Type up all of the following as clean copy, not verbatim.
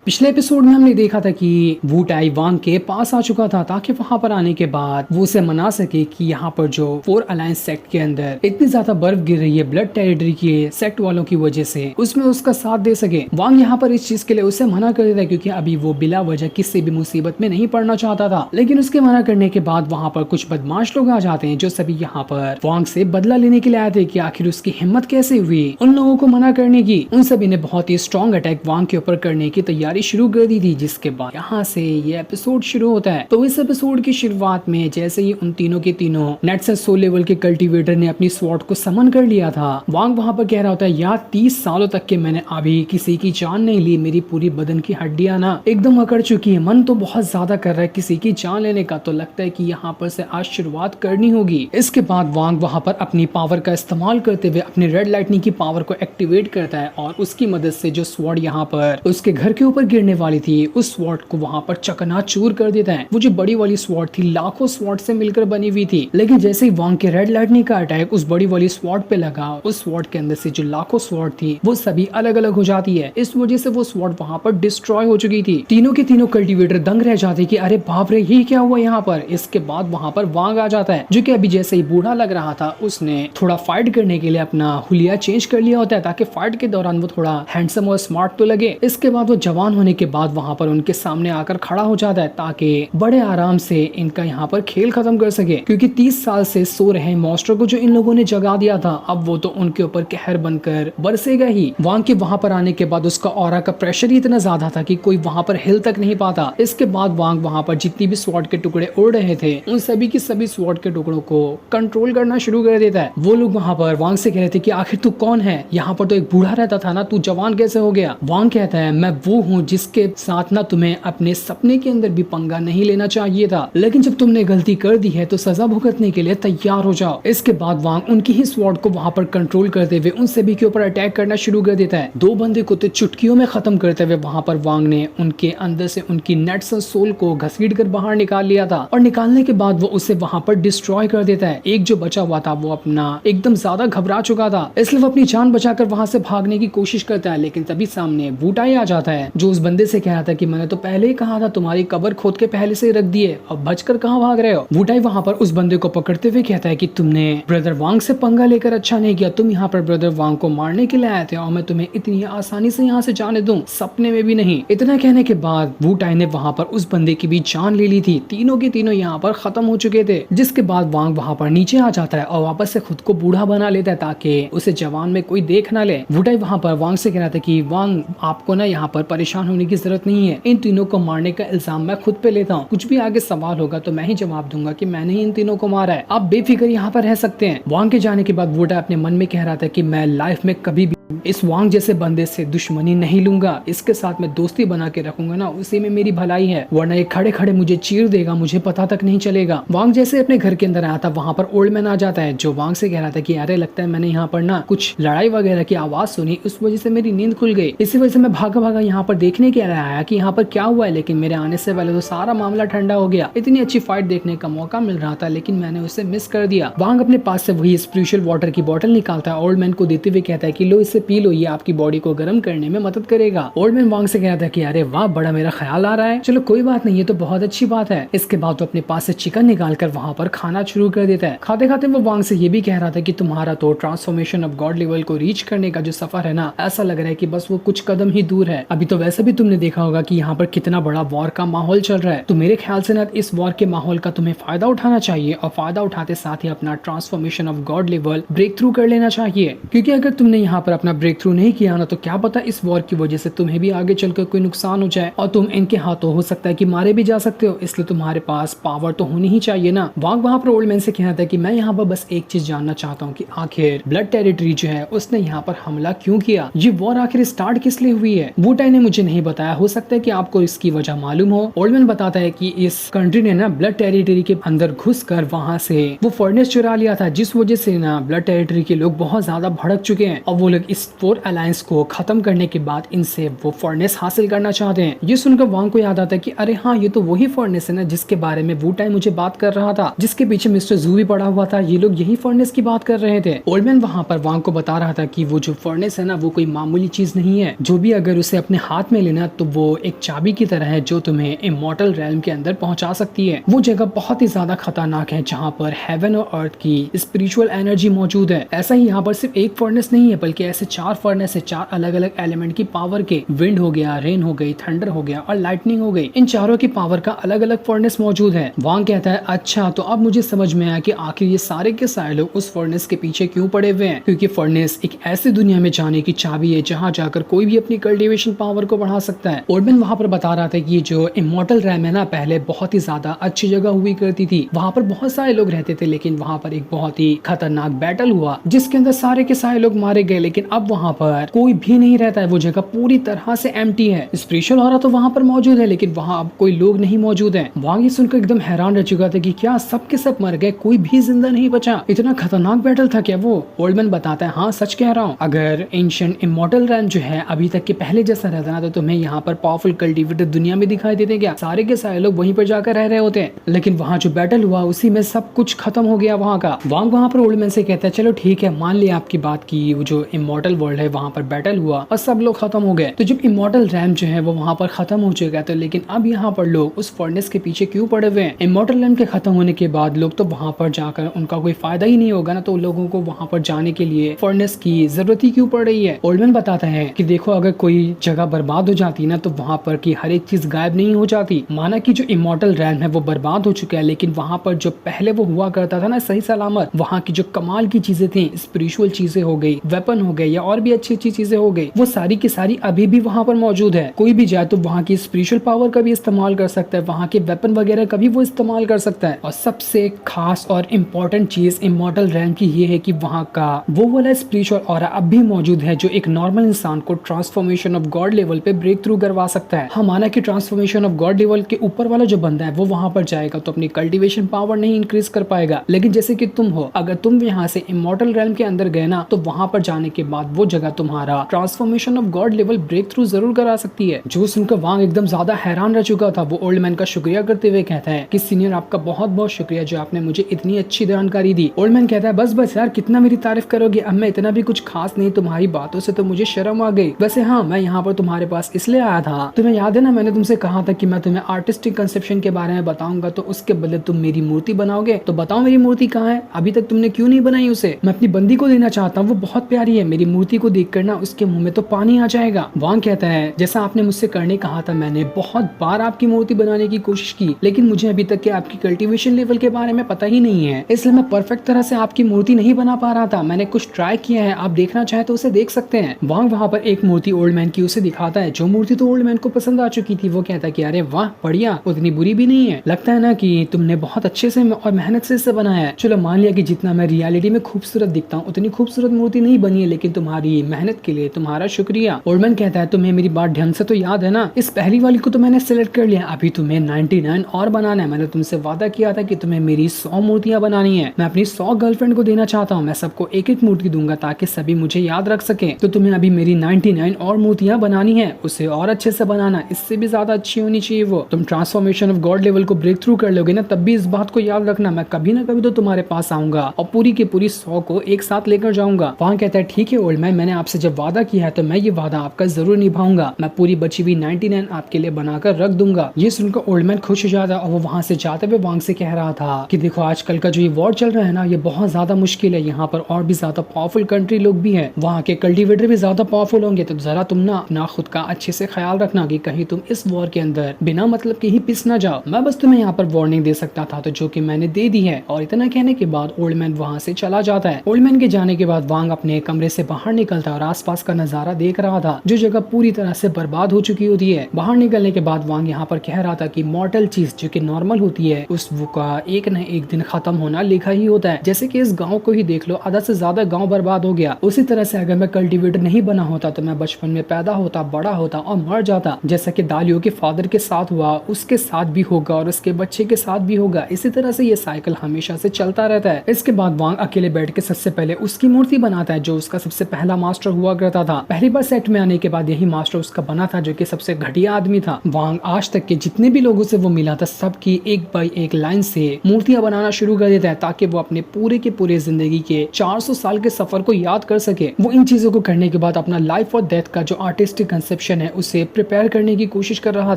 पिछले एपिसोड में हमने देखा था कि वू टाई वांग के पास आ चुका था ताकि वहां पर आने के बाद वो उसे मना सके कि यहाँ पर जो फोर अलायंस सेक्ट के अंदर इतनी ज्यादा बर्फ गिर रही है ब्लड टेरिटरी के सेक्ट वालों की वजह से उसमें उसका साथ दे सके। वांग यहाँ पर इस चीज के लिए उसे मना कर देता है क्योंकि अभी वो बिला वजह किसी भी मुसीबत में नहीं पड़ना चाहता था। लेकिन उसके मना करने के बाद वहाँ पर कुछ बदमाश लोग आ जाते हैं जो सभी यहाँ पर वांग से बदला लेने के लिए आए थे कि आखिर उसकी हिम्मत कैसे हुई उन लोगों को मना करने की। उन सभी ने बहुत ही स्ट्रॉन्ग अटैक वांग के ऊपर करने की तैयारी शुरू कर दी थी, जिसके बाद यहाँ से ये एपिसोड शुरू होता है। तो इस एपिसोड की शुरुआत में जैसे ही उन तीनों के तीनों नेटसेट 100 लेवल के कल्टीवेटर ने अपनी स्वॉर्ड को समन कर लिया था, वांग वहां पर कह रहा होता है यार 30 सालों तक के मैंने अभी किसी की जान नहीं ली, मेरी पूरी बदन की हड्डियां ना एकदम अकड़ चुकी है, मन तो बहुत ज्यादा कर रहा है किसी की जान लेने का, तो लगता है कि यहाँ पर से आज शुरुआत करनी होगी। इसके बाद वांग वहां पर अपनी पावर का इस्तेमाल करते हुए अपनी रेड लाइटनिंग की पावर को एक्टिवेट करता है और उसकी मदद से जो स्वॉर्ड यहाँ पर उसके घर के ऊपर गिरने वाली थी उस स्वॉर्ड को वहां पर चकनाचूर कर देता है। वो जो बड़ी वाली स्वॉर्ड थी लाखों स्वॉर्ड से मिलकर बनी हुई थी, लेकिन जैसे ही वांग के रेड लाइटनिंग का अटैक उस बड़ी वाली स्वॉर्ड पे लगा, उस स्वॉर्ड के अंदर से जो लाखों स्वॉर्ड थी वो सभी अलग अलग हो जाती है। इस वजह से वो स्वॉर्ड वहां पर डिस्ट्रॉय हो चुकी थी। तीनों के तीनों कल्टीवेटर दंग रह जाते कि अरे बाप रे ये क्या हुआ यहाँ पर। इसके बाद वहां पर वांग आ जाता है जो कि अभी जैसे ही बूढ़ा लग रहा था उसने थोड़ा फाइट करने के लिए अपना हुलिया चेंज कर लिया होता है ताकि फाइट के दौरान वो थोड़ा हैंडसम और स्मार्ट तो लगे। इसके बाद वो जवान होने के बाद वहां पर उनके सामने आकर खड़ा हो जाता है ताकि बड़े आराम से इनका यहाँ पर खेल खत्म कर सके, क्योंकि 30 साल से सो रहे मॉन्स्टर को जो इन लोगों ने जगा दिया था अब वो तो उनके ऊपर कहर बनकर बरसेगा ही। वांग के वहां पर आने के बाद उसका ऑरा का प्रेशर ही इतना ज्यादा था कि कोई वहां पर हिल तक नहीं पाता। इसके बाद वांग वहां पर जितनी भी स्वॉर्ड के टुकड़े उड़ रहे थे उन सभी की सभी स्वॉर्ड के टुकड़ों को कंट्रोल करना शुरू कर देता है। वो लोग वहां पर वांग से कह रहे थे कि आखिर तू कौन है, यहाँ पर तो एक बूढ़ा रहता था ना, तू जवान कैसे हो गया। वांग कहता है मैं वो हूँ जिसके साथ ना तुम्हें अपने सपने के अंदर भी पंगा नहीं लेना चाहिए था, लेकिन जब तुमने गलती कर दी है तो सजा भुगतने के लिए तैयार हो जाओ। इसके बाद वांग उनकी ही स्वॉर्ड को वहां पर कंट्रोल करते हुए उन सभी के ऊपर अटैक करना शुरू कर देता है। दो बंदे को तो चुटकियों में खत्म करते हुए वहां पर वांग ने उनके अंदर से उनकी नेट्स और सोल को घसीट कर बाहर निकाल लिया था और निकालने के बाद वो उसे वहां पर डिस्ट्रॉय कर देता है। एक जो बचा हुआ था वो अपना एकदम ज्यादा घबरा चुका था, इसलिए वो अपनी जान बचाकर वहां से भागने की कोशिश करता है। लेकिन तभी सामने वू टाई आ जाता है जो उस बंदे से कह रहा था कि मैंने तो पहले ही कहा था तुम्हारी कबर खोद के पहले से ही रख दिए, अब बचकर कहाँ भाग रहे हो। वू टाई वहां पर उस बंदे को पकड़ते हुए कहता है कि तुमने ब्रदर वांग से पंगा लेकर अच्छा नहीं किया, तुम यहाँ पर ब्रदर वांग को मारने के लिए आए थे और मैं तुम्हें इतनी आसानी से यहाँ से जाने दूं, सपने में भी नहीं। इतना कहने के बाद वू टाई ने वहां पर उस बंदे की भी जान ले ली थी। तीनों के तीनों यहाँ पर खत्म हो चुके थे। जिसके बाद वांग वहां पर नीचे आ जाता है और वापस से खुद को बूढ़ा बना लेता है ताकि उसे जवान में कोई देख ना ले। वू टाई वहां पर वांग से कह रहा था कि वांग आपको ना यहाँ पर परेशान होने की जरूरत नहीं है, इन तीनों को मारने का इल्जाम मैं खुद पे लेता हूँ, कुछ भी आगे सवाल होगा तो मैं ही जवाब दूंगा कि मैंने ही इन तीनों को मारा है, आप बेफिक्र यहाँ पर रह सकते हैं। वांग के जाने के बाद वू टाई अपने मन में कह रहा था कि मैं लाइफ में कभी भी इस वांग जैसे बंदे से दुश्मनी नहीं लूंगा, इसके साथ मैं दोस्ती बना के रखूंगा ना, उसी में मेरी भलाई है, वरना ये खड़े खड़े मुझे चीर देगा, मुझे पता तक नहीं चलेगा। वांग जैसे अपने घर के अंदर आया था वहां पर ओल्ड मैन आ जाता है जो वांग से कह रहा था कि अरे लगता है मैंने यहाँ पर ना कुछ लड़ाई वगैरह की आवाज सुनी, उस वजह से मेरी नींद खुल गई, इसी वजह से मैं भागा भागा यहाँ पर देखने के लिए आया कि यहाँ पर क्या हुआ है, लेकिन मेरे आने से पहले तो सारा मामला ठंडा हो गया। इतनी अच्छी फाइट देखने का मौका मिल रहा था लेकिन मैंने उसे मिस कर दिया। वांग अपने पास से वही स्पिरिचुअल वाटर की बोतल निकालता है, ओल्ड मैन को देते हुए कहता है कि लो इसे पी लो, ये आपकी बॉडी को गर्म करने में मदद करेगा। ओल्ड मैन वांग से कहता है कि अरे वाह बड़ा मेरा ख्याल आ रहा है, चलो कोई बात नहीं, ये तो बहुत अच्छी बात है। इसके बाद वो अपने पास से चिकन निकाल कर वहां पर खाना शुरू कर देता है। खाते खाते वो वांग से ये भी कह रहा था कि तुम्हारा तो ट्रांसफॉर्मेशन ऑफ गॉड लेवल को रीच करने का जो सफर है ना, ऐसा लग रहा है कि बस वो कुछ कदम ही दूर है। अभी तो वैसे भी तुमने देखा होगा कि यहाँ पर कितना बड़ा वॉर का माहौल चल रहा है, तो मेरे ख्याल से ना इस वॉर के माहौल का तुम्हें फायदा उठाना चाहिए और फायदा उठाते साथ ही अपना transformation of god level breakthrough कर लेना चाहिए, क्योंकि अगर तुमने यहाँ पर अपना ब्रेक थ्रू नहीं किया ना तो क्या पता इस वॉर की वजह से तुम्हें भी आगे चलकर कोई नुकसान हो जाए और तुम इनके हाथों हो सकता है कि मारे भी जा सकते हो, इसलिए तुम्हारे पास पावर तो होनी ही चाहिए ना। वांग वहां पर ओल्ड मैन से कहना था कि मैं यहाँ पर बस एक चीज जानना चाहता हूँ कि आखिर ब्लड टेरिटरी जो है उसने यहाँ पर हमला क्यों किया, ये वॉर आखिर स्टार्ट किस लिए हुई है। वू टाई ने मुझे नहीं बताया, हो सकता है कि आपको इसकी वजह मालूम हो। ओल्ड मैन बताता है कि इस कंट्री ने ना ब्लड टेरिटरी के अंदर घुस कर वहां से वो फर्नेस चुरा लिया था, जिस वजह से ना ब्लड टेरिटरी के लोग बहुत ज्यादा भड़क चुके हैं और वो लोग इस फोर अलायंस को खत्म करने के बाद इनसे वो फर्नेस हासिल करना चाहते हैं। ये सुनकर वांग को याद आता है कि अरे हाँ, ये तो वही फर्नेस है ना जिसके बारे में वू टाइम मुझे बात कर रहा था, जिसके पीछे मिस्टर जू भी पड़ा हुआ था। ये लोग यही फर्नेस की बात कर रहे थे। ओल्ड मैन वहाँ पर वांग को बता रहा था कि वो जो फर्नेस है ना वो कोई मामूली चीज नहीं है, जो भी अगर उसे अपने हाथ में लेना तो वो एक चाबी की तरह है जो तुम्हें इमॉर्टल रेल्म के अंदर पहुंचा सकती है। वो जगह बहुत ही ज्यादा खतरनाक है जहाँ पर हेवन और अर्थ की स्पिरिचुअल एनर्जी मौजूद है। ऐसा ही यहाँ पर सिर्फ एक फर्नेस नहीं है बल्कि ऐसे 4 फर्नेस है, 4 अलग अलग एलिमेंट की पावर के। विंड हो गया, रेन हो गई, थंडर हो गया और लाइटनिंग हो गई। इन चारों की पावर का अलग अलग फर्नेस मौजूद है। वांग कहता है अच्छा, तो अब मुझे समझ में आया कि आखिर ये सारे के सारे लोग उस फर्नेस के पीछे क्यों पड़े हुए हैं, क्योंकि फर्नेस एक ऐसी दुनिया में जाने की चाबी है जहाँ जाकर कोई भी अपनी कल्टीवेशन पावर को बढ़ा सकता है। ओल्डमैन वहाँ पर बता रहा था कि जो इमॉर्टल रैम है ना पहले बहुत ही ज्यादा अच्छी जगह हुई करती थी, वहाँ पर बहुत सारे लोग रहते थे, लेकिन वहाँ पर एक बहुत ही खतरनाक बैटल हुआ जिसके अंदर सारे के सारे लोग मारे गए, लेकिन अब वहाँ पर कोई भी नहीं रहता है। वो जगह पूरी तरह से एम्प्टी है। स्पिरिचुअल ऑरा तो वहाँ पर मौजूद है लेकिन वहाँ अब कोई लोग नहीं मौजूद है। वांग ये सुनकर एकदम हैरान रह चुका था कि क्या सब के सब मर गए, कोई भी जिंदा नहीं बचा, इतना खतरनाक बैटल था क्या वो। ओल्डमैन बताता है हाँ सच कह रहा हूँ, अगर एंशिएंट इमॉर्टल रैम जो है अभी तक के पहले जैसा रहता ना तो तुम्हें यहाँ पर पावरफुल कल्टीवेटर दुनिया में दिखाई देते क्या, सारे के सारे लोग वहीं पर जाकर रह रहे होते हैं। लेकिन वहाँ जो बैटल हुआ उसी में सब कुछ खत्म हो गया वहाँ का। वांग वहाँ पर ओल्डमैन से कहता है चलो ठीक है, मान लिया आपकी बात की, वो जो इमॉर्टल वर्ल्ड है वहाँ पर बैटल हुआ और सब लोग खत्म हो गए। तो जब इमॉर्टल रैम जो है वो वहाँ पर खत्म हो चुका है, तो लेकिन अब यहाँ पर लोग उस फर्नेस के पीछे क्यों पड़े हुए हैं। इमॉर्टल रैम के खत्म होने के बाद लोग तो वहाँ पर जाकर उनका कोई फायदा ही नहीं होगा ना, तो लोगों को वहाँ पर जाने के लिए फर्नेस की जरूरत ही क्यों पड़ रही है। ओल्डमैन बताता है कि देखो अगर कोई जगह बर्बाद हो जाती ना तो वहाँ पर की हर एक चीज गायब नहीं हो जाती। माना कि जो इमॉर्टल रैम है वो बर्बाद हो चुका है, लेकिन वहाँ पर जो पहले वो हुआ करता था ना सही सलामत, वहाँ की जो कमाल की चीजें थी, स्पिरिचुअल चीजें हो गई, वेपन हो गई या और भी अच्छी अच्छी चीजें हो गई, वो सारी की सारी अभी भी वहाँ पर मौजूद है। कोई भी जाए तो वहाँ की स्पिरिचुअल पावर का भी इस्तेमाल कर सकता है, वहाँ के वेपन वगैरह का भी वो इस्तेमाल कर सकता है। और सबसे खास और इम्पोर्टेंट चीज इमॉर्टल रैम की ये है कि वहाँ का वो वाला स्पिरिचुअल ऑरा अब भी मौजूद है जो एक नॉर्मल इंसान को ट्रांसफॉर्मेशन ऑफ गॉड लेवल पे ब्रेक थ्रू करवा सकता है। हम माना कि ट्रांसफॉर्मेशन ऑफ गॉड लेवल के ऊपर वाला जो बंदा है वो वहाँ पर जाएगा तो अपनी कल्टीवेशन पावर नहीं इंक्रीज कर पाएगा, लेकिन जैसे कि तुम हो, अगर तुम यहाँ से इमॉर्टल रैम के अंदर गए ना तो वहाँ पर जाने के बाद वो जगह तुम्हारा transformation of god level breakthrough जरूर करा सकती है। जो सुनकर वांग एकदम ज्यादा हैरान रह चुका था। वो ओल्ड मैन का शुक्रिया करते हुए कहता है कि सीनियर आपका बहुत बहुत शुक्रिया जो आपने मुझे इतनी अच्छी जानकारी दी। ओल्ड मैन कहता है बस बस यार कितना मेरी तारीफ करोगे, अब मैं इतना भी कुछ खास नहीं, तुम्हारी बातों से तो मुझे शर्म आ गई। वैसे हाँ, मैं यहाँ पर तुम्हारे पास इसलिए आया था, तुम्हें याद है ना मैंने तुमसे कहा था कि मैं तुम्हें आर्टिस्टिक कंसेप्शन के बारे में बताऊंगा तो उसके बदले तुम मेरी मूर्ति बनाओगे। तो बताओ मेरी मूर्ति कहाँ है, अभी तक तुमने क्यों नहीं बनाई उसे। मैं अपनी बंदी को देना चाहता हूँ, वो बहुत प्यारी है, मेरी मूर्ति को देख कर ना उसके मुंह में तो पानी आ जाएगा। वांग कहता है जैसा आपने मुझसे करने कहा था, मैंने बहुत बार आपकी मूर्ति बनाने की कोशिश की, लेकिन मुझे अभी तक के आपकी कल्टीवेशन लेवल के बारे में पता ही नहीं है, इसलिए मैं परफेक्ट तरह से आपकी मूर्ति नहीं बना पा रहा था। मैंने कुछ ट्राई किया है, आप देखना चाहे तो उसे देख सकते हैं। वांग वहाँ पर एक मूर्ति ओल्ड मैन की उसे दिखाता है, जो मूर्ति तो ओल्ड मैन को पसंद आ चुकी थी। वो कहता है कि अरे वाह बढ़िया, उतनी बुरी भी नहीं है, लगता है ना कि तुमने बहुत अच्छे से और मेहनत से इसे बनाया है। चलो मान लिया कि जितना मैं रियलिटी में खूबसूरत दिखता हूँ उतनी खूबसूरत मूर्ति नहीं बनी है, लेकिन तुम्हारी मेहनत के लिए तुम्हारा शुक्रिया। ओल्ड मैन कहता है तुम्हें मेरी बात ढंग से तो याद है ना, इस पहली वाली को तो मैंने सिलेक्ट कर लिया, अभी तुम्हें 99 और बनाना है। मैंने तुमसे वादा किया था कि तुम्हें मेरी 100 मूर्तियां बनानी है। मैं अपनी 100 गर्लफ्रेंड को देना चाहता हूँ, मैं सबको एक एक मूर्ति दूंगा ताकि सभी मुझे याद रख सके। तो तुम्हें अभी मेरी 99 और मूर्तियां बनानी है, उसे और अच्छे से बनाना, इससे भी ज्यादा अच्छी होनी चाहिए वो। तुम ट्रांसफॉर्मेशन ऑफ गॉड लेवल को ब्रेक थ्रू कर लोगे ना, तब भी इस बात को याद रखना, मैं कभी ना कभी तो तुम्हारे पास आऊंगा और पूरी की पूरी 100 को एक साथ लेकर जाऊंगा। वहाँ कहता है ठीक है ओल्ड मैन, मैंने आपसे जब वादा किया है तो मैं ये वादा आपका जरूर निभाऊंगा, मैं पूरी बची हुई 99 आपके लिए बनाकर रख दूंगा। ये सुनकर ओल्ड मैन खुश हो जाता और वो वहाँ से जाते हुए वांग से कह रहा था कि देखो आजकल का जो ये वॉर चल रहा है ना, ये बहुत ज्यादा मुश्किल है, यहाँ पर और भी ज्यादा पावरफुल कंट्री लोग भी हैं, वहाँ के कल्टीवेटर भी ज्यादा पावरफुल होंगे, तो जरा तुम ना अपना खुद का अच्छे से ख्याल रखना कि कहीं तुम इस वॉर के अंदर बिना मतलब के ही पिस ना जाओ। मैं बस तुम्हें यहाँ पर वार्निंग दे सकता था, तो जो कि मैंने दे दी है। और इतना कहने के बाद ओल्ड मैन वहाँ से चला जाता है। ओल्ड मैन के जाने के बाद वांग अपने कमरे से बाहर निकलता है और आसपास का नजारा देख रहा था, जो जगह पूरी तरह से बर्बाद हो चुकी होती है। बाहर निकलने के बाद वांग यहाँ पर कह रहा था कि मॉर्टल चीज जो कि नॉर्मल होती है, उस वो का एक न एक दिन खत्म होना लिखा ही होता है। जैसे कि इस गांव को ही देख लो, आधा से ज्यादा गांव बर्बाद हो गया। उसी तरह से अगर मैं कल्टीवेटर नहीं बना होता तो मैं बचपन में पैदा होता, बड़ा होता और मर जाता, जैसा कि दालियों के फादर के साथ हुआ, उसके साथ भी होगा और उसके बच्चे के साथ भी होगा। इसी तरह से ये साइकिल हमेशा से चलता रहता है। इसके बाद वांग अकेले बैठ के सबसे पहले उसकी मूर्ति बनाता है, जो उसका सबसे सबसे पहला मास्टर हुआ करता था। पहली बार सेट में आने के बाद यही मास्टर उसका बना था, जो कि सबसे घटिया आदमी था। वांग आज तक के जितने भी लोगों से वो मिला था सबकी एक बाई एक लाइन से मूर्तियां बनाना शुरू कर देता है, ताकि वो अपने पूरे के पूरे जिंदगी के 400 साल के सफर को याद कर सके। वो इन चीजों को करने के बाद अपना लाइफ और डेथ का जो आर्टिस्टिक कंसेप्शन है उसे प्रिपेयर करने की कोशिश कर रहा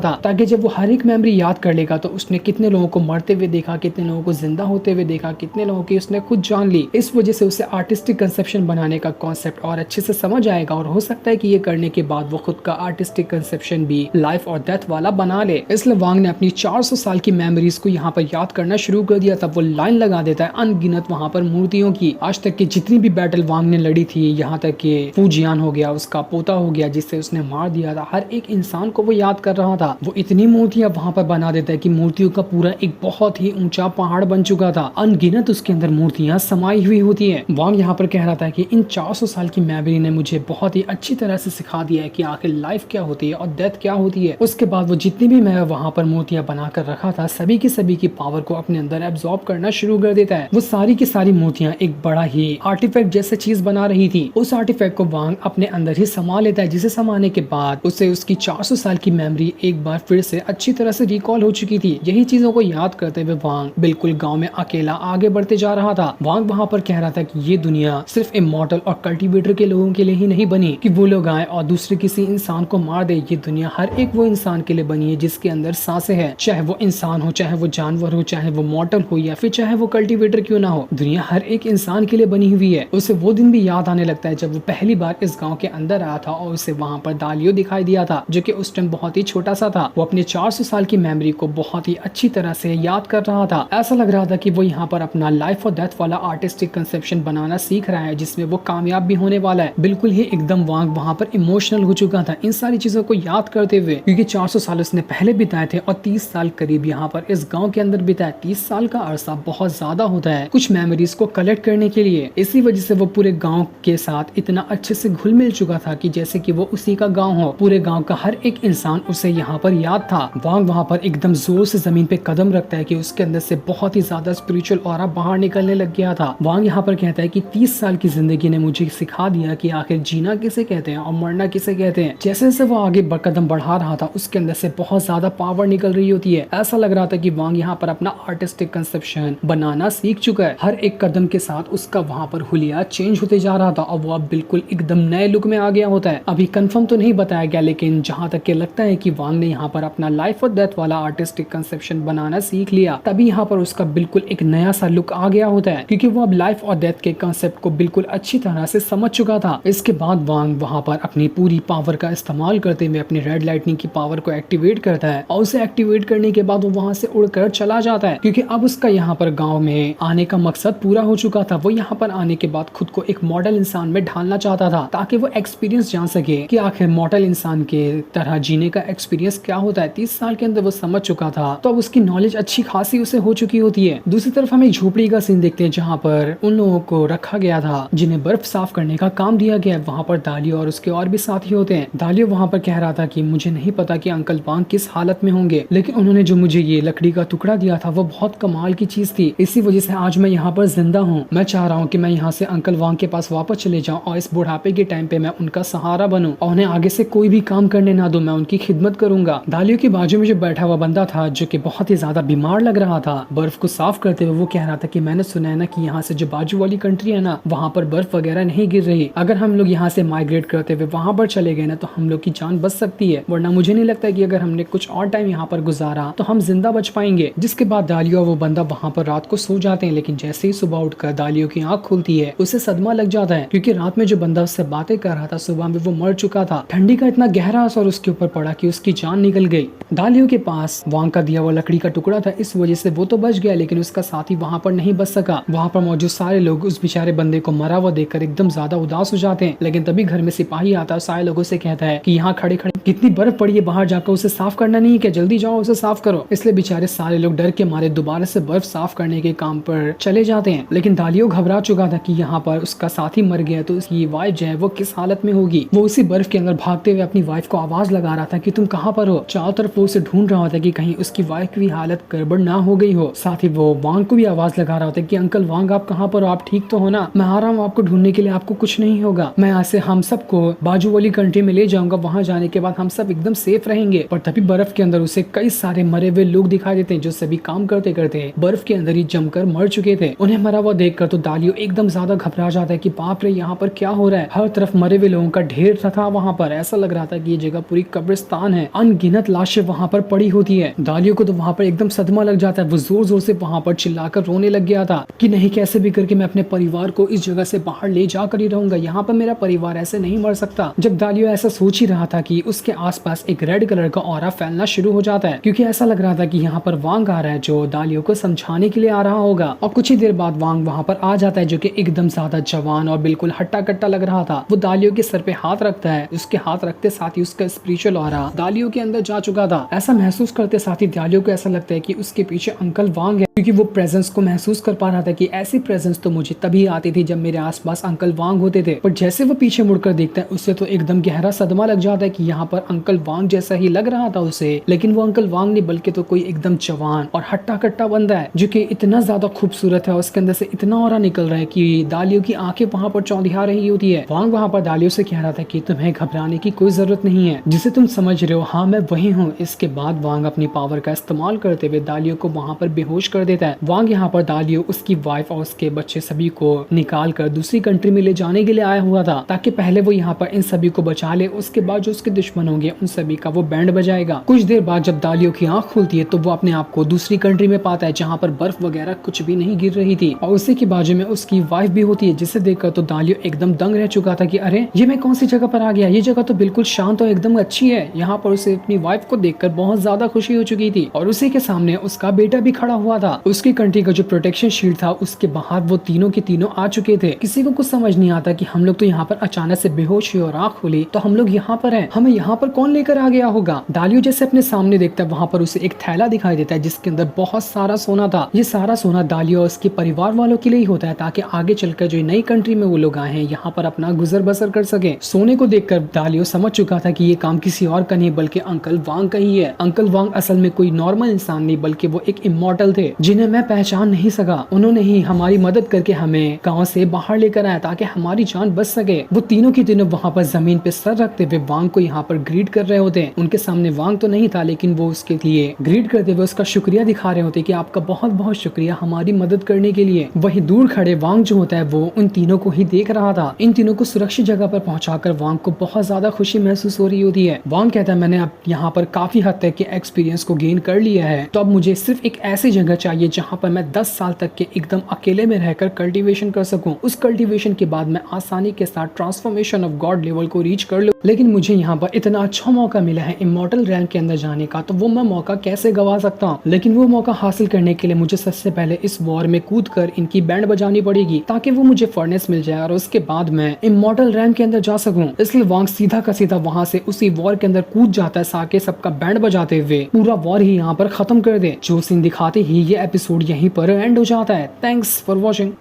था, ताकि जब वो हर एक मेमोरी याद कर लेगा तो उसने कितने लोगों को मरते हुए देखा, कितने लोगों को जिंदा होते हुए देखा, कितने लोगों की उसने खुद जान ली। इस वजह से उसे आर्टिस्टिक कंसेप्शन बनाने का कॉन्सेप्ट और अच्छे से समझ आएगा, और हो सकता है कि ये करने के बाद वो खुद का आर्टिस्टिक कंसेप्शन भी लाइफ और डेथ वाला बना ले। इसलिए वांग ने अपनी 400 साल की मेमोरीज को यहाँ पर याद करना शुरू कर दिया। तब वो लाइन लगा देता है अनगिनत वहाँ पर मूर्तियों की। आज तक की जितनी भी बैटल वांग ने लड़ी थी, यहाँ तक कि फूजियान हो गया, उसका पोता हो गया जिससे उसने मार दिया था, हर एक इंसान को वो याद कर रहा था। वो इतनी मूर्तियां वहाँ पर बना देता है कि मूर्तियों का पूरा एक बहुत ही ऊंचा पहाड़ बन चुका था। अनगिनत उसके अंदर मूर्तियां समाई हुई होती है। वांग यहाँ पर कह रहा था कि इन 400 साल की मेमोरी ने मुझे बहुत ही अच्छी तरह से सिखा दिया है कि आखिर लाइफ क्या होती है और डेथ क्या होती है। उसके बाद वो जितनी भी मैं वहाँ पर मूर्तियां बना कर रखा था, सभी की पावर को अपने अंदर एब्जॉर्ब करना शुरू कर देता है। वो सारी की सारी मूर्तियां एक बड़ा ही आर्टिफैक्ट जैसा चीज बना रही थी। उस आर्टिफैक्ट को वांग अपने अंदर ही समा लेता है, जिसे समाने के बाद उसे उसकी 400 साल की मेमोरी एक बार फिर से अच्छी तरह से रिकॉल हो चुकी थी। यही चीजों को याद करते हुए वांग बिल्कुल गांव में अकेला आगे बढ़ते जा रहा था। वांग वहां पर कह रहा था कि ये दुनिया सिर्फ इमॉर्टल और कल्टीवेटर के लोगों के लिए ही नहीं बनी कि वो लोग आए और दूसरे किसी इंसान को मार दे। ये दुनिया हर एक वो इंसान के लिए बनी है जिसके अंदर सांसें हैं, चाहे वो इंसान हो, चाहे वो जानवर हो, चाहे वो मॉर्टल हो, या फिर चाहे वो कल्टीवेटर क्यों ना हो। दुनिया हर एक इंसान के लिए बनी हुई है। उसे वो दिन भी याद आने लगता है जब वो पहली बार इस गाँव के अंदर आया था और उसे वहाँ पर दालियो दिखाई दिया था, जो कि उस टाइम बहुत ही छोटा सा था। वो अपने 400 साल की मेमोरी को बहुत ही अच्छी तरह से याद कर रहा था। ऐसा लग रहा था कि वो यहाँ पर अपना लाइफ और डेथ वाला आर्टिस्टिक कंसेप्शन बनाना सीख रहा है, जिसमें वो कामयाब भी होने वाला है। बिल्कुल ही एकदम वांग वहाँ पर इमोशनल हो चुका था इन सारी चीजों को याद करते हुए, क्योंकि 400 साल उसने पहले बिताए थे और 30 साल करीब यहाँ पर इस गाँव के अंदर बिताए। 30 साल का अरसा बहुत ज्यादा होता है कुछ मेमोरीज को कलेक्ट करने के लिए। इसी वजह से वो पूरे गाँव के साथ इतना अच्छे से घुल मिल चुका था कि जैसे कि वो उसी का गाँव हो। पूरे गाँव का हर एक इंसान उसे यहाँ पर याद था। वांग वहाँ पर एकदम जोर से जमीन पे कदम रखता है कि उसके अंदर से बहुत ही ज्यादा स्पिरिचुअल ऑरा बाहर निकलने लग गया था। वांग यहाँ पर कहता है कि 30 साल की जिंदगी ने मुझे सिखा दिया कि आखिर जीना किसे कहते हैं और मरना किसे कहते हैं। जैसे जैसे वो आगे कदम बढ़ा रहा था, उसके अंदर से बहुत ज्यादा पावर निकल रही होती है। ऐसा लग रहा था कि वांग यहाँ पर अपना आर्टिस्टिक कंसेप्शन बनाना सीख चुका है। हर एक कदम के साथ उसका वहाँ पर हुलिया चेंज होते जा रहा था और वो अब बिल्कुल एकदम नए लुक में आ गया होता है। अभी कंफर्म तो नहीं बताया गया, लेकिन जहाँ तक के लगता है कि वांग ने यहाँ पर अपना लाइफ और डेथ वाला आर्टिस्टिक कंसेप्शन बनाना सीख लिया, तभी यहाँ पर उसका बिल्कुल एक नया सा लुक आ गया होता है, क्योंकि वो अब लाइफ और डेथ के कंसेप्ट को बिल्कुल अच्छी तरह से समझ चुका था। इसके बाद वांग वहाँ पर अपनी पूरी पावर का इस्तेमाल करते हुए अपनी रेड लाइटनिंग की पावर को एक्टिवेट करता है, और उसे एक्टिवेट करने के बाद वो वहाँ से उड़कर चला जाता है, क्योंकि अब उसका यहाँ पर गाँव में आने का मकसद पूरा हो चुका था। वो यहाँ पर आने के बाद खुद को एक मॉडल इंसान में ढालना चाहता था, ताकि वो एक्सपीरियंस जान सके कि आखिर मॉडल इंसान के तरह जीने का एक्सपीरियंस क्या होता है। 30 साल के अंदर वो समझ चुका था, तो अब उसकी नॉलेज अच्छी खासी उसे हो चुकी होती है। दूसरी तरफ हम एक झोपड़ी का सीन देखते हैं, जहाँ पर उन लोगों को रखा गया था जिन्हें बर्फ साफ करने का काम दिया गया है। वहाँ पर दालियो और उसके और भी साथी होते हैं। दालियो वहाँ पर कह रहा था कि मुझे नहीं पता कि अंकल वांग किस हालत में होंगे, लेकिन उन्होंने जो मुझे ये लकड़ी का टुकड़ा दिया था वो बहुत कमाल की चीज थी। इसी वजह से आज मैं यहाँ पर जिंदा हूँ। मैं चाह रहा हूँ कि मैं यहाँ से अंकल वांग के पास वापस चले जाऊँ और इस बुढ़ापे के टाइम पे मैं उनका सहारा बनूं और उन्हें आगे से कोई भी काम करने ना दूं। मैं उनकी खिदमत करूंगा। दालियो के बाजू में जो बैठा हुआ बंदा था, जो कि बहुत ही ज्यादा बीमार लग रहा था बर्फ को साफ करते हुए, वो कह रहा था कि मैंने सुना है ना कि यहाँ से जो बाजू वाली कंट्री है ना, वहाँ पर बर्फ वगैरह नहीं गिर रही। अगर हम लोग यहाँ से माइग्रेट करते हुए वहाँ पर चले गए ना, तो हम लोग की जान बच सकती है, वरना मुझे नहीं लगता कि अगर हमने कुछ और टाइम यहाँ पर गुजारा तो हम जिंदा बच पाएंगे। जिसके बाद दालियो और वो बंदा वहाँ पर रात को सो जाते हैं, लेकिन जैसे ही सुबह उठकर दालियो की आंख खुलती है, उसे सदमा लग जाता है, क्योंकि रात में जो बंदा उससे बातें कर रहा था सुबह में वो मर चुका था। ठंडी का इतना गहरा असर उसके ऊपर पड़ा कि उसकी जान निकल गई। दालियो के पास वांग का दिया हुआ लकड़ी का टुकड़ा था, इस वजह से वो तो बच गया, लेकिन उसका साथी वहाँ पर नहीं बच सका। वहाँ पर मौजूद सारे लोग उस बेचारे बंदे को मरा हुआ देखकर एकदम ज्यादा उदास हो जाते हैं। लेकिन तभी घर में सिपाही आता है, सारे लोगों से कहता है कि यहाँ खड़े खड़े कितनी बर्फ पड़ी है, बाहर जाकर उसे साफ करना नहीं है क्या, जल्दी जाओ उसे साफ करो। इसलिए बेचारे सारे लोग डर के मारे दोबारा से बर्फ साफ करने के काम पर चले जाते हैं। लेकिन दालियो घबरा चुका था कि यहाँ पर उसका साथी मर गया, तो उसकी वाइफ जो है वो किस हालत में होगी। वो उसी बर्फ के अंदर भागते हुए अपनी वाइफ को आवाज लगा रहा था कि तुम कहाँ पर हो। चारों तरफ वो उसे ढूंढ रहा था कि कहीं उसकी वाइफ की हालत गड़बड़ ना हो गई हो। साथ ही वो वांग को भी आवाज लगा रहा था कि अंकल वांग आप कहाँ पर हो, आप ठीक तो हो ना, मैं आ रहा हूँ आपको ढूंढने के लिए, आपको कुछ नहीं होगा, मैं यहाँ से हम सबको बाजू वाली कंट्री में ले जाऊंगा, वहां जाने के बाद हम सब एकदम सेफ रहेंगे। पर तभी बर्फ के अंदर उसे कई सारे मरे हुए लोग दिखाई देते हैं जो सभी काम करते करते बर्फ के अंदर ही जमकर मर चुके थे। उन्हें मरा हुआ देखकर तो दालियो एकदम ज्यादा घबरा जाता है कि बाप रे यहाँ पर क्या हो रहा है। हर तरफ मरे हुए लोगों का ढेर था वहाँ पर, ऐसा लग रहा था कि ये जगह पूरी कब्रिस्तान है, अनगिनत लाशें वहाँ पर पड़ी होती है। दालियो को तो वहाँ पर एकदम सदमा लग जाता है, वो जोर जोर से वहाँ पर चिल्लाकर रोने लग गया था कि नहीं, कैसे भी करके मैं अपने परिवार को इस जगह से बाहर ले जाकर ही रहूंगा, यहाँ पर मेरा परिवार ऐसे नहीं मर सकता। जब दालियो ऐसा सोच ही रहा था कि उसके आसपास एक रेड कलर का ऑरा फैलना शुरू हो जाता है, क्योंकि ऐसा लग रहा था कि यहाँ पर वांग आ रहा है जो दालियो को समझाने के लिए आ रहा होगा। और कुछ ही देर बाद वांग वहाँ पर आ जाता है जो कि एकदम ज्यादा जवान और बिल्कुल हट्टा कट्टा लग रहा था। वो दालियो के सर पे हाथ रखता है, उसके हाथ रखते साथ ही उसका स्पिरिचुअल ऑरा दालियो के अंदर जा चुका था। ऐसा महसूस करते साथ ही दालियो को ऐसा लगता है कि उसके पीछे अंकल वांग है, क्योंकि वो प्रेजेंस को महसूस कर पा रहा था कि ऐसी प्रेजेंस तो मुझे तभी आती थी जब मेरे आसपास अंकल वांग होते थे। पर जैसे वो पीछे मुड़कर देखता है उससे तो एकदम गहरा सदमा लग जाता है कि यहाँ पर अंकल वांग जैसा ही लग रहा था उसे, लेकिन वो अंकल वांग नहीं बल्कि तो कोई एकदम जवान और हट्टा कट्टा बंदा है जो कि इतना ज्यादा खूबसूरत है, उसके अंदर से इतना ऑरा निकल रहा है कि दालियो की आंखें वहाँ पर चौंधिया रही होती है। वांग वहाँ पर दालियो से कह रहा था कि तुम्हें घबराने की कोई जरूरत नहीं है, जिसे तुम समझ रहे हो, हाँ मैं वही हूँ। इसके बाद वांग अपनी पावर का इस्तेमाल करते हुए दालियो को वहाँ पर बेहोश कर देता है। वांग यहाँ पर दालियो, उसकी वाइफ और उसके बच्चे सभी को निकाल कर दूसरी कंट्री में ले जाने के लिए आया हुआ था, ताकि पहले वो यहाँ पर इन सभी को बचा ले, उसके बाद जो उसके दुश्मन होंगे उन सभी का वो बैंड बजाएगा। कुछ देर बाद जब दालियो की आंख खुलती है तो वो अपने आप को दूसरी कंट्री में पाता है जहाँ पर बर्फ वगैरह कुछ भी नहीं गिर रही थी, और उसी के बाजू में उसकी वाइफ भी होती है, जिसे देखकर तो दालियो एकदम दंग रह चुका था कि अरे ये मैं कौन सी जगह पर आ गया, ये जगह तो बिल्कुल शांत और एकदम अच्छी है। यहाँ पर उसे अपनी वाइफ को देखकर बहुत ज्यादा खुशी हो चुकी थी, और उसी के सामने उसका बेटा भी खड़ा हुआ था। उसकी कंट्री का जो प्रोटेक्शन शील्ड था उसके बाहर वो तीनों के तीनों आ चुके थे। किसी को कुछ समझ नहीं आता कि हम लोग तो यहाँ पर अचानक से बेहोश हुए और आँख खुली तो हम लोग यहाँ पर हैं, हमें यहाँ पर कौन लेकर आ गया होगा। दालियो जैसे अपने सामने देखता है, वहाँ पर उसे एक थैला दिखाई देता है जिसके अंदर बहुत सारा सोना था। ये सारा सोना दालियो और उसके परिवार वालों के लिए ही होता है, ताकि आगे चलकर जो नई कंट्री में वो लोग आए हैं यहाँ पर अपना गुजर बसर कर सके। सोने को देखकर दालियो समझ चुका था कि ये काम किसी और का नहीं बल्कि अंकल वांग का ही है। अंकल वांग असल में कोई नॉर्मल इंसान नहीं बल्कि वो एक इमॉर्टल थे जिन्हें मैं पहचान नहीं सका। उन्होंने ही हमारी मदद करके हमें गांव से बाहर लेकर आया ताकि हमारी जान बच सके। वो तीनों की तीनों वहाँ पर जमीन पे सर रखते हुए वांग को यहाँ पर ग्रीट कर रहे होते हैं। उनके सामने वांग तो नहीं था, लेकिन वो उसके लिए ग्रीट करते हुए उसका शुक्रिया दिखा रहे होते कि आपका बहुत बहुत शुक्रिया हमारी मदद करने के लिए। वहीं दूर खड़े वांग जो होता है वो उन तीनों को ही देख रहा था। इन तीनों को सुरक्षित जगह पर पहुंचाकर वांग को बहुत ज्यादा खुशी महसूस हो रही होती है। वांग कहता है मैंने अब यहाँ पर काफी हद तक के एक्सपीरियंस को गेन कर लिया है, तो अब मुझे सिर्फ एक ऐसी जगह चाहिए जहाँ पर मैं 10 साल तक के एकदम अकेले में रहकर कल्टीवेशन कर सकूं। उस कल्टीवेशन के बाद मैं आसानी के साथ ट्रांसफॉर्मेशन ऑफ गॉड लेवल को रीच कर लूं। लेकिन मुझे यहाँ पर इतना अच्छा मौका मिला है इमॉर्टल रैंक के अंदर जाने का, तो वो मैं मौका कैसे गवा सकता हूँ। लेकिन वो मौका हासिल करने के लिए मुझे सबसे पहले इस वॉर में कूद कर इनकी बैंड बजानी पड़ेगी, ताकि वो मुझे फर्नेस मिल जाए और उसके बाद मैं इमॉर्टल रैंक के अंदर जा सकूं। इसलिए वांग सीधा का सीधा वहां से उसी वॉर के अंदर कूद जाता है ताकि सबका बैंड बजाते हुए पूरा वॉर ही यहाँ पर खत्म कर दे। जो सीन दिखाते ही ये एपिसोड यहीं पर एंड हो जाता है। Thanks for watching.